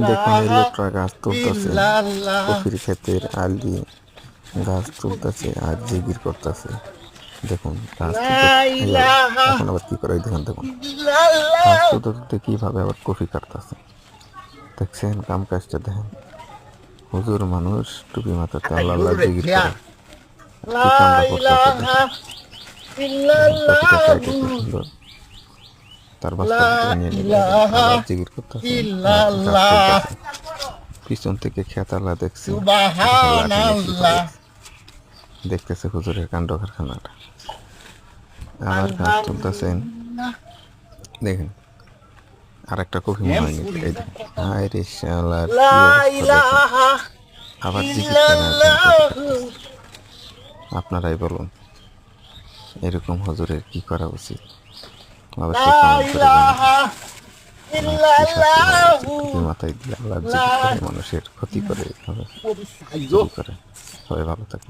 দেখুন এই লোকটা গাছ তুলতেছে, কফির ক্ষেতের আলি গাছ তুলতেছে আর জিগির করতেছে। দেখুন গাছ তুলতে এখন আবার কি করে দেখুন, দেখুন গাছ তুলতে তুলতে কিভাবে আবার কফি কাটতেছে। দেখছেন কাম কাজটা দেখেন, হুজুর মানুষ টুপি মাথাতে আল্লাহ আল্লাহ জিগির করে কি কামটা করতেছে দেখেন। কফিটা খাইতে কি সুন্দর, তার বাস্তা ভিতরে নিয়ে নিল আবার জিগির করতেছে আর গাছ তুলতেছে। পিছন থেকে খেতালা দেখছি লাঠি নিয়ে কি করে দেখতেছে হুজুরের কাণ্ড কারখানাটা। আবার গাছ তুলতেছেন দেখেন, আর একটা কফি মনে হয় নিতে, এই দেখেন হায় রে শালার কি অবস্থা দেখেন, আবার জিকির করে আপনারাই বলুন এরকম হুজুরের কি করা উচিত, অবশ্যই কমেন্ট করে জানাবেন। মাথায় দিয়ে আল্লাহ জিকির করে মানুষের ক্ষতি করে, সবাই ভালো থাকে।